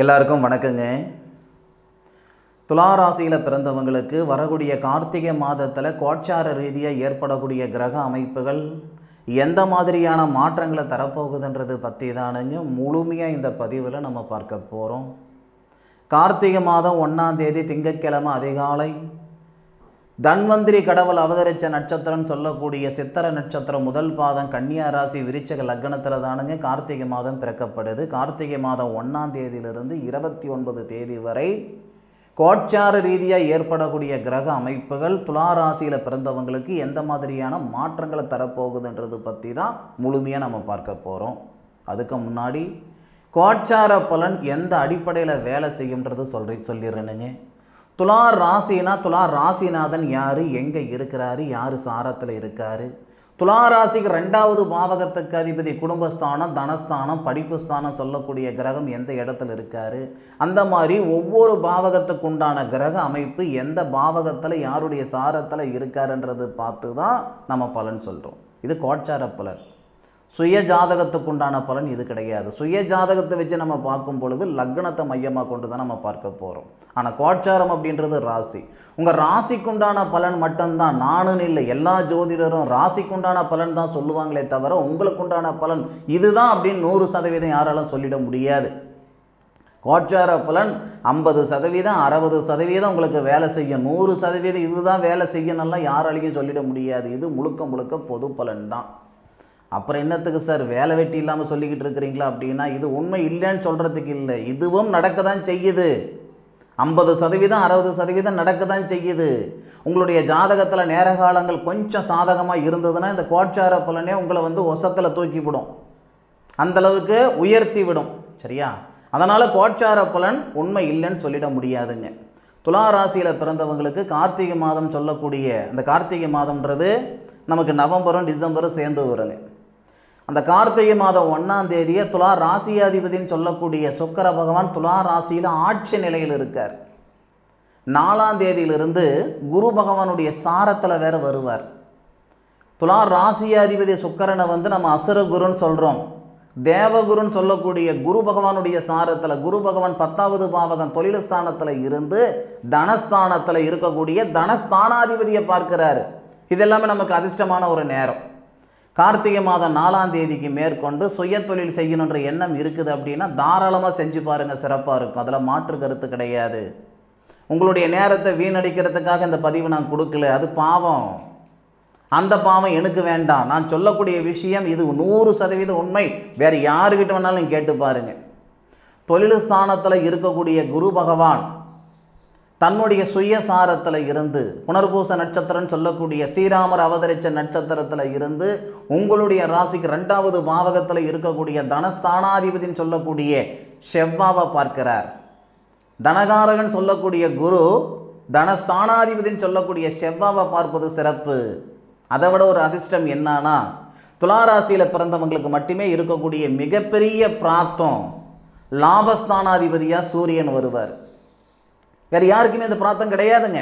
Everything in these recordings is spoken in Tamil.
எல்லாருக்கும் வணக்கங்க. துலா ராசியில் பிறந்தவங்களுக்கு வரக்கூடிய கார்த்திகை மாதத்தில் கோட்சார ரீதியாக ஏற்படக்கூடிய கிரக அமைப்புகள் எந்த மாதிரியான மாற்றங்களை தரப்போகுதுன்றது பற்றி தானுங்க முழுமையாக இந்த பதிவில் நம்ம பார்க்க போகிறோம். கார்த்திகை மாதம் 1ஆம் தேதி திங்கட்கிழமை அதிகாலை தன்வந்திரி கடவுள் அவதரித்த நட்சத்திரம் சொல்லக்கூடிய சித்திர நட்சத்திரம் முதல் பாதம் கன்னியா ராசி விருச்சிக லக்னத்தில் தானுங்க கார்த்திகை மாதம் பிறக்கப்படுது. கார்த்திகை மாதம் 1ஆம் தேதியிலிருந்து 29 தேதி வரை கோட்சார ரீதியாக ஏற்படக்கூடிய கிரக அமைப்புகள் துலா ராசியில் பிறந்தவங்களுக்கு எந்த மாதிரியான மாற்றங்களை தரப்போகுதுன்றது பற்றி தான் முழுமையாக நம்ம பார்க்க போகிறோம். அதுக்கு முன்னாடி கோட்சார பலன் எந்த அடிப்படையில் வேலை செய்யும்ன்றது சொல்லிடுறேனுங்க. துலா ராசினா துலா ராசிநாதன் யார், எங்கே இருக்கிறாரு, யார் சாரத்தில் இருக்கார், துலா ராசிக்கு 2வது பாவகத்துக்கு அதிபதி குடும்பஸ்தானம், தனஸ்தானம், படிப்பு ஸ்தானம் சொல்லக்கூடிய கிரகம் எந்த இடத்துல இருக்கார், அந்த மாதிரி ஒவ்வொரு பாவகத்துக்கு உண்டான கிரக அமைப்பு எந்த பாவகத்தில் யாருடைய சாரத்தில் இருக்காருன்றது பார்த்து தான் நம்ம பலன் சொல்கிறோம். இது கோட்சார பலன். சுய ஜாதகத்துக்கு உண்டான பலன் இது கிடையாது. சுய ஜாதகத்தை வச்சு நம்ம பார்க்கும் பொழுது லக்னத்தை மையமாக கொண்டு தான் நம்ம பார்க்க போகிறோம். ஆனால் கோட்சாரம் அப்படின்றது ராசி. உங்கள் ராசிக்குண்டான பலன் மட்டும்தான், நானுன்னு இல்லை, எல்லா ஜோதிடரும் ராசிக்குண்டான பலன் தான் சொல்லுவாங்களே தவிர உங்களுக்குண்டான பலன் இதுதான் அப்படின்னு 100% யாராலும் சொல்லிட முடியாது. கோட்சார பலன் 50%, 60% உங்களுக்கு வேலை செய்யும், 100% இதுதான் வேலை செய்யணும்லாம் யாராலையும் சொல்லிட முடியாது. இது முழுக்க முழுக்க பொது பலன் தான். அப்புறம் என்னத்துக்கு சார் வேலை வெட்டி இல்லாமல் சொல்லிக்கிட்டு இருக்கிறீங்களா அப்படின்னா, இது உண்மை இல்லைன்னு சொல்கிறதுக்கு இல்லை, இதுவும் நடக்க தான் செய்யுது. 50%, 60% நடக்க தான் செய்யுது. உங்களுடைய ஜாதகத்தில் நேர காலங்கள் கொஞ்சம் சாதகமாக இருந்ததுன்னா இந்த கோட்சார பலனே உங்களை ஒசத்தில் தூக்கிவிடும், அந்தளவுக்கு உயர்த்தி விடும். சரியா? அதனால் கோட்சார பலன் உண்மை இல்லைன்னு சொல்லிட முடியாதுங்க. துலா ராசியில் பிறந்தவங்களுக்கு கார்த்திகை மாதம் சொல்லக்கூடிய அந்த கார்த்திகை மாதம்ன்றது நமக்கு நவம்பரும் டிசம்பரும் சேர்ந்து வருங்க. அந்த கார்த்திகை மாதம் 1ஆம் தேதியே துலா ராசியாதிபதினு சொல்லக்கூடிய சுக்கிர பகவான் துலா ராசியில் ஆட்சி நிலையில் இருக்கார். 4ஆம் தேதியிலிருந்து குரு பகவானுடைய சாரத்தில் வேற வருவார். துலா ராசியாதிபதி சுக்கிரனை நம்ம அசுரகுருன்னு சொல்கிறோம். தேவகுருன்னு சொல்லக்கூடிய குரு பகவானுடைய சாரத்தில் குரு பகவான் 10வது பாவகம் தொழில் ஸ்தானத்தில் இருந்து தனஸ்தானத்தில் இருக்கக்கூடிய தனஸ்தானாதிபதியை பார்க்கிறார். இதெல்லாமே நமக்கு அதிர்ஷ்டமான ஒரு நேரம். கார்த்திகை மாதம் 4ஆம் தேதிக்கு மேற்கொண்டு சுய தொழில் செய்யணுன்ற எண்ணம் இருக்குது அப்படின்னா தாராளமாக செஞ்சு பாருங்கள், சிறப்பாக இருக்கும். அதில் மாற்று கருத்து கிடையாது. உங்களுடைய நேரத்தை வீணடிக்கிறதுக்காக இந்த பதிவு நான் கொடுக்கல, அது பாவம். அந்த பாவம் எனக்கு வேண்டாம். நான் சொல்லக்கூடிய விஷயம் இது 100% உண்மை. வேறு யாருக்கிட்ட வேணாலும் கேட்டு பாருங்கள். தொழில் ஸ்தானத்தில் இருக்கக்கூடிய குரு பகவான் தன்னுடைய சுயசாரத்தில் இருந்து புனர்பூச நட்சத்திரம் சொல்லக்கூடிய ஸ்ரீராமர் அவதரித்த நட்சத்திரத்தில் இருந்து உங்களுடைய ராசிக்கு 2வது பாவகத்தில் இருக்கக்கூடிய தனஸ்தானாதிபதினு சொல்லக்கூடிய செவ்வாவை பார்க்கிறார். தனகாரகன் சொல்லக்கூடிய குரு தனஸ்தானாதிபதினு சொல்லக்கூடிய செவ்வாவை பார்ப்பது சிறப்பு. அதை விட ஒரு அதிர்ஷ்டம் என்னன்னா, துலா ராசியில் பிறந்தவங்களுக்கு மட்டுமே இருக்கக்கூடிய மிகப்பெரிய பிராப்தம் லாபஸ்தானாதிபதியாக சூரியன் வருவார். வேறு யாருக்குமே இந்த பிராப்தம் கிடையாதுங்க.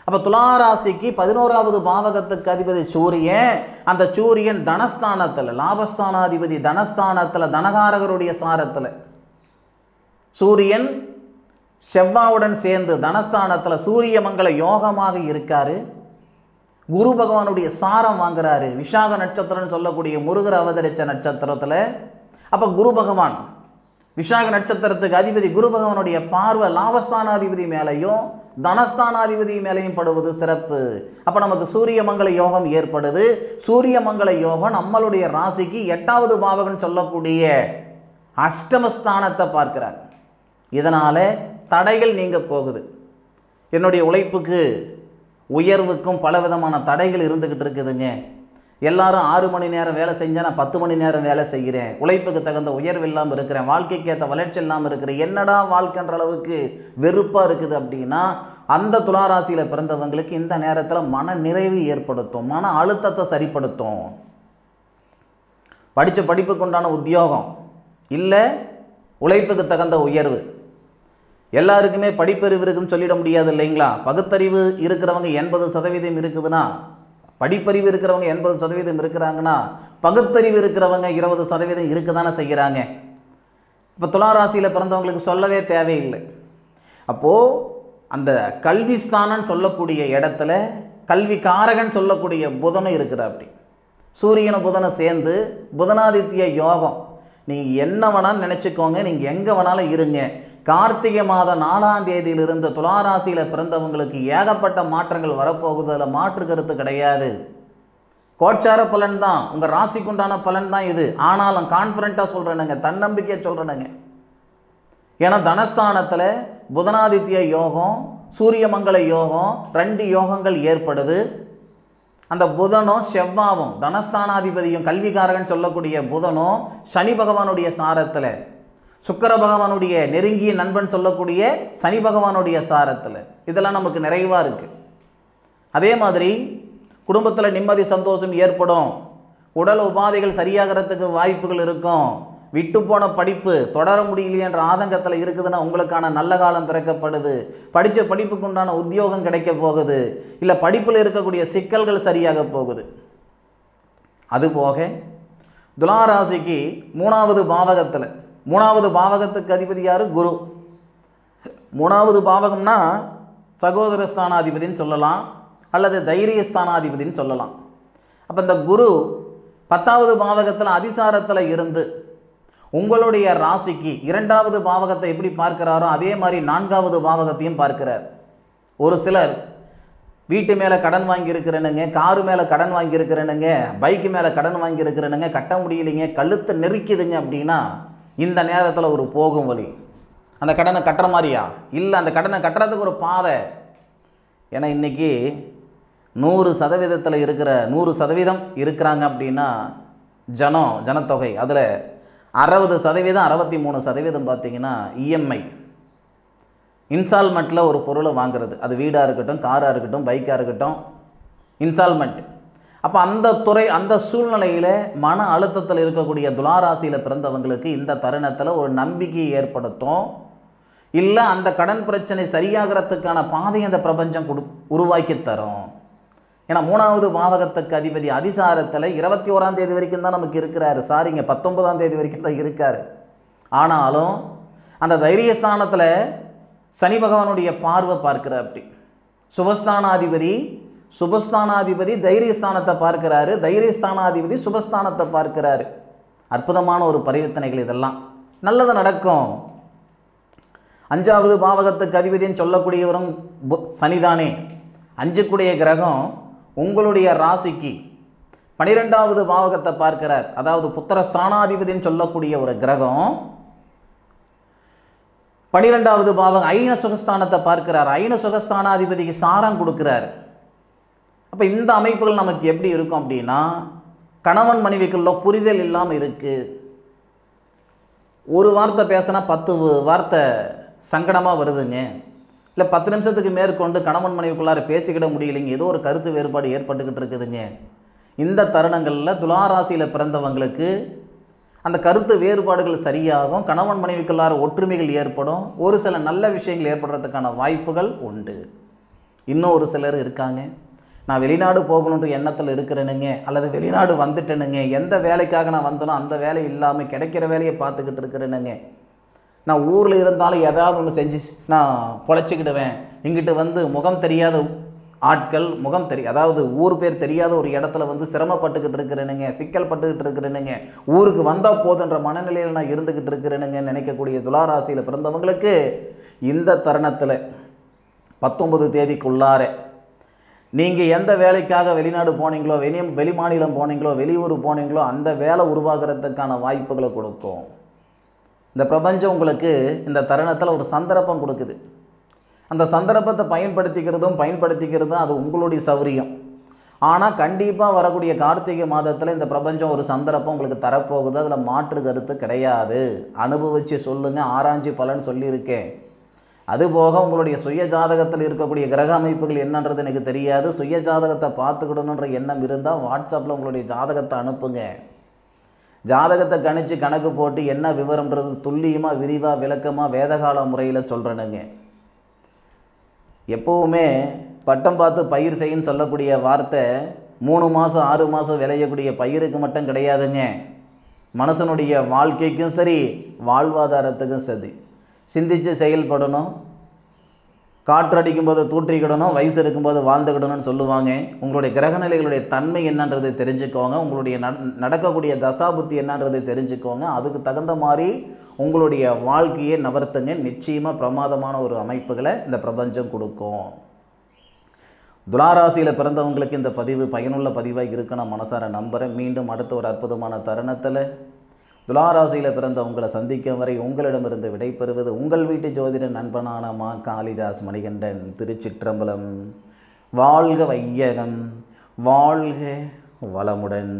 அப்போ துலா ராசிக்கு 11வது பாவகத்துக்கு அதிபதி சூரியன். அந்த சூரியன் தனஸ்தானத்தில் லாபஸ்தானாதிபதி தனஸ்தானத்தில் தனகாரகருடைய சாரத்தில் சூரியன் செவ்வாவுடன் சேர்ந்து தனஸ்தானத்தில் சூரிய மங்கள யோகமாக இருக்காரு. குரு பகவானுடைய சாரம் வாங்குறாரு. விஷாக நட்சத்திரம் சொல்லக்கூடிய முருகர் அவதரித்த நட்சத்திரத்தில் அப்போ குரு பகவான் விஷாக நட்சத்திரத்துக்கு அதிபதி குரு பகவானுடைய பார்வை லாபஸ்தானாதிபதி மேலையும் தனஸ்தானாதிபதி மேலையும் படுவது சிறப்பு. அப்போ நமக்கு சூரிய மங்கள யோகம் ஏற்படுது. சூரிய மங்கள யோகம் நம்மளுடைய ராசிக்கு 8வது பாவகம் சொல்லக்கூடிய அஷ்டமஸ்தானத்தை பார்க்கிறார். இதனால் தடைகள் நீங்க போகுது. என்னுடைய உழைப்புக்கு உயர்வுக்கும் பலவிதமான தடைகள் இருந்துக்கிட்டு இருக்குதுங்க. எல்லாரும் 6 மணி நேரம் வேலை செஞ்சால் நான் 10 மணி நேரம் வேலை செய்கிறேன், உழைப்புக்கு தகுந்த உயர்வு இல்லாமல் இருக்கிறேன், வாழ்க்கைக்கு ஏற்ற வளர்ச்சி இல்லாமல் இருக்கிறேன், என்னடா வாழ்க்கைன்ற அளவுக்கு வெறுப்பாக இருக்குது அப்படின்னா அந்த துளாராசியில் பிறந்தவங்களுக்கு இந்த நேரத்தில் மன நிறைவு ஏற்படுத்தும், மன அழுத்தத்தை சரிப்படுத்தும். படித்த படிப்புக்கு உண்டான உத்தியோகம் இல்லை, உழைப்புக்கு தகுந்த உயர்வு. எல்லாருக்குமே படிப்பறிவு இருக்குதுன்னு சொல்லிட முடியாது இல்லைங்களா? பகுத்தறிவு இருக்கிறவங்க 80% இருக்குதுன்னா, படிப்பறிவு இருக்கிறவங்க 80% இருக்கிறாங்கன்னா பகுத்தறிவு இருக்கிறவங்க 20% இருக்க தானே செய்கிறாங்க. இப்போ துளாராசியில் பிறந்தவங்களுக்கு சொல்லவே தேவையில்லை. அப்போது அந்த கல்வி ஸ்தானம்னு சொல்லக்கூடிய இடத்துல கல்வி காரகன் சொல்லக்கூடிய புதனும் இருக்கிற அப்படி சூரியனை புதனை சேர்ந்து புதனாதித்ய யோகம். நீங்கள் என்ன வேணாலும் நினச்சிக்கோங்க, நீங்கள் எங்கே வேணாலும் இருங்க. கார்த்திகை மாதம் 4ஆம் தேதியிலிருந்து துளாராசியில் பிறந்தவங்களுக்கு ஏகப்பட்ட மாற்றங்கள் வரப்போகுது. அதில் மாற்று கருத்து கிடையாது. கோச்சார பலன் தான், உங்கள் ராசிக்குண்டான பலன் தான் இது. ஆனாலும் கான்ஃபிடண்ட்டாக சொல்கிறேனுங்க, தன்னம்பிக்கையை சொல்கிறேனுங்க. ஏன்னா தனஸ்தானத்தில் புதனாதித்ய யோகம், சூரியமங்கல யோகம், 2 யோகங்கள் ஏற்படுது. அந்த புதனும் செவ்வாவும் தனஸ்தானாதிபதியும் கல்விக்காரகன் சொல்லக்கூடிய புதனும் சனி பகவானுடைய சாரத்தில், சுக்கிர பகவானுடைய நெருங்கிய நண்பன் சொல்லக்கூடிய சனி பகவானுடைய சாரத்தில், இதெல்லாம் நமக்கு நிறைவாக இருக்குது. அதே மாதிரி குடும்பத்தில் நிம்மதி சந்தோஷம் ஏற்படும். உடல் உபாதைகள் சரியாகிறதுக்கு வாய்ப்புகள் இருக்கும். விட்டு போன படிப்பு தொடர முடியலையன்ற ஆதங்கத்தில் இருக்குதுன்னா உங்களுக்கான நல்ல காலம் பிறக்கப்படுது. படித்த படிப்புக்கு உண்டான உத்தியோகம் கிடைக்க போகுது. இல்லை படிப்பில் இருக்கக்கூடிய சிக்கல்கள் சரியாக போகுது. அதுபோக துளாராசிக்கு 3வது பாவகத்தில், 3வது பாவகத்துக்கு அதிபதி யார்? குரு. 3வது பாவகம்னா சகோதர ஸ்தானாதிபதினு சொல்லலாம், அல்லது தைரிய ஸ்தானாதிபதினு சொல்லலாம். அப்போ இந்த குரு 10வது பாவகத்தில் அதிசாரத்தில் இருந்து உங்களுடைய ராசிக்கு 2வது பாவகத்தை எப்படி பார்க்கிறாரோ அதே மாதிரி 4வது பாவகத்தையும் பார்க்கிறார். ஒரு சிலர் வீட்டு மேலே கடன் வாங்கியிருக்கிறேனுங்க, காரு மேலே கடன் வாங்கியிருக்கிறேனுங்க, பைக்கு மேலே கடன் வாங்கியிருக்கிறேனுங்க, கட்ட முடியலைங்க, கழுத்தை நெருக்கிதுங்க அப்படின்னா இந்த நேரத்தில் ஒரு போகும் வழி. அந்த கடனை கட்டுற மாதிரியா? இல்லை, அந்த கடனை கட்டுறதுக்கு ஒரு பாதை. ஏன்னா இன்றைக்கி 100% இருக்கிற 100% இருக்கிறாங்க அப்படின்னா ஜனத்தொகை, அதில் 60%, 63% பார்த்திங்கன்னா இஎம்ஐ, இன்ஸ்டால்மெண்ட்டில் ஒரு பொருளை வாங்குறது. அது வீடாக இருக்கட்டும், காராக இருக்கட்டும், பைக்காக இருக்கட்டும், இன்ஸ்டால்மெண்ட். அப்போ அந்த சூழ்நிலையில் மன அழுத்தத்தில் இருக்கக்கூடிய துளாராசியில் பிறந்தவங்களுக்கு இந்த தருணத்தில் ஒரு நம்பிக்கையை ஏற்படுத்தும். இல்லை, அந்த கடன் பிரச்சனை சரியாகிறதுக்கான பாதையை அந்த பிரபஞ்சம் உருவாக்கி தரும். ஏன்னா 3வது பாவகத்துக்கு அதிபதி அதிசாரத்தில் 21ஆம் தேதி வரைக்கும் தான் நமக்கு இருக்கிறாரு. 19ஆம் தேதி வரைக்கும் தான் இருக்கார். ஆனாலும் அந்த தைரியஸ்தானத்தில் சனி பகவானுடைய பார்வை பார்க்கிறார். அப்படி சுபஸ்தானாதிபதி தைரியஸ்தானத்தை பார்க்கிறாரு, தைரியஸ்தானாதிபதி சுபஸ்தானத்தை பார்க்கிறாரு. அற்புதமான ஒரு பரிவர்த்தனைகள். இதெல்லாம் நல்லது நடக்கும். 5வது பாவகத்துக்கு அதிபதின்னு சொல்லக்கூடியவரும் சனிதானே. 5க்குடைய கிரகம் உங்களுடைய ராசிக்கு 12வது பாவகத்தை பார்க்கிறார். அதாவது புத்திரஸ்தானாதிபதின்னு சொல்லக்கூடிய ஒரு கிரகம் 12வது பாவகம் ஐன சுகஸ்தானத்தை பார்க்கிறார். ஐன சுகஸ்தானாதிபதிக்கு சாரம் கொடுக்கிறார். அப்போ இந்த அமைப்புகள் நமக்கு எப்படி இருக்கும் அப்படின்னா, கணவன் மனைவிக்குள்ள புரிதல் இல்லாமல் இருக்குது. ஒரு வார்த்தை பேசினா 10 வார்த்தை சங்கடமாக வருதுங்க. இல்லை 10 நிமிஷத்துக்கு மேற்கொண்டு கணவன் மனைவிக்குள்ளார பேசிக்கிட முடியலைங்க, ஏதோ ஒரு கருத்து வேறுபாடு ஏற்பட்டுக்கிட்டு இருக்குதுங்க. இந்த தருணங்களில் துளாராசியில் பிறந்தவங்களுக்கு அந்த கருத்து வேறுபாடுகள் சரியாகும், கணவன் மனைவிக்குள்ளார ஒற்றுமைகள் ஏற்படும், ஒரு சில நல்ல விஷயங்கள் ஏற்படுறதுக்கான வாய்ப்புகள் உண்டு. இன்னும் ஒரு சிலர் இருக்காங்க, நான் வெளிநாடு போகணுன்ற எண்ணத்தில் இருக்கிறேனுங்க, அல்லது வெளிநாடு வந்துட்டேனுங்க, எந்த வேலைக்காக நான் வந்தனோ அந்த வேலை இல்லாமல் கிடைக்கிற வேலையை பார்த்துக்கிட்டு இருக்கிறேனுங்க, நான் ஊரில் இருந்தாலும் ஏதாவது ஒன்று செஞ்சு நான் பொழைச்சிக்கிடுவேன், இங்கிட்டு வந்து முகம் தெரியாத ஆட்கள், அதாவது ஊர் பேர் தெரியாத ஒரு இடத்துல வந்து சிரமப்பட்டுக்கிட்டு இருக்கிறேனுங்க, சிக்கல் பட்டுக்கிட்டு இருக்கிறேனுங்க, ஊருக்கு வந்தால் போதுன்ற மனநிலையில் நான் இருந்துக்கிட்டு இருக்கிறேனுங்க நினைக்கக்கூடிய துளாராசியில் பிறந்தவங்களுக்கு இந்த தருணத்தில் 19 தேதிக்குள்ளார நீங்கள் எந்த வேலைக்காக வெளிநாடு போனீங்களோ, வெளி மாநிலம் போனீங்களோ, வெளியூர் போனீங்களோ அந்த வேலை உருவாகிறதுக்கான வாய்ப்புகளை கொடுக்கும். இந்த பிரபஞ்சம் உங்களுக்கு இந்த தருணத்தில் ஒரு சந்தர்ப்பம் கொடுக்குது. அந்த சந்தர்ப்பத்தை பயன்படுத்திக்கிறதும் அது உங்களுடைய சௌரியம். ஆனால் கண்டிப்பாக வரக்கூடிய கார்த்திகை மாதத்தில் இந்த பிரபஞ்சம் ஒரு சந்தர்ப்பம் உங்களுக்கு தரப்போகுது. அதில் மாற்று கருத்து கிடையாது. அனுபவித்து சொல்லுங்கள், ஆராய்ச்சி பலன் சொல்லியிருக்கேன். அதுபோக உங்களுடைய சுய ஜாதகத்தில் இருக்கக்கூடிய கிரக அமைப்புகள் என்னன்றது எனக்கு தெரியாது. சுய ஜாதகத்தை பார்த்துக்கிடணுன்ற எண்ணம் இருந்தால் வாட்ஸ்அப்பில் உங்களுடைய ஜாதகத்தை அனுப்புங்க. ஜாதகத்தை கணிச்சு கணக்கு போட்டு என்ன விவரம்ன்றது துல்லியமாக விரிவாக விளக்கமாக வேதகால முறையில் சொல்கிறேனுங்க. எப்போவுமே பட்டம் பார்த்து பயிர் செய்யுன்னு சொல்லக்கூடிய வார்த்தை 3 மாதம் 6 மாதம் விளையக்கூடிய பயிருக்கு மட்டும் கிடையாதுங்க. மனுஷனுடைய வாழ்க்கைக்கும் சரி, வாழ்வாதாரத்துக்கும் சரி. சிந்தித்து செயல்படணும். காற்றடிக்கும் போது தூற்றிக்கிடணும், வயசு இருக்கும்போது வாழ்ந்துக்கிடணும்னு சொல்லுவாங்க. உங்களுடைய கிரகநிலைகளுடைய தன்மை என்னன்றதை தெரிஞ்சுக்கோங்க. உங்களுடைய நடக்கக்கூடிய தசாபுத்தி என்னன்றதை தெரிஞ்சுக்கோங்க. அதுக்கு தகுந்த மாதிரி உங்களுடைய வாழ்க்கையை நவர்த்துங்க. நிச்சயமாக பிரமாதமான ஒரு அமைப்புகளை இந்த பிரபஞ்சம் கொடுக்கும். துளாராசியில் பிறந்தவங்களுக்கு இந்த பதிவு பயனுள்ள பதிவாக இருக்குன்னு மனசார நம்புகிறேன். மீண்டும் அடுத்த ஒரு அற்புதமான தருணத்தில் துளாராசியில் பிறந்தவங்களை சந்திக்கும் வரை உங்களிடமிருந்து விடைபெறுவது உங்கள் வீட்டு ஜோதிட நண்பனான மா காளிதாஸ் மணிகண்டன். திருச்சிற்றம்பலம். வாழ்க வையகம், வாழ்க வளமுடன்.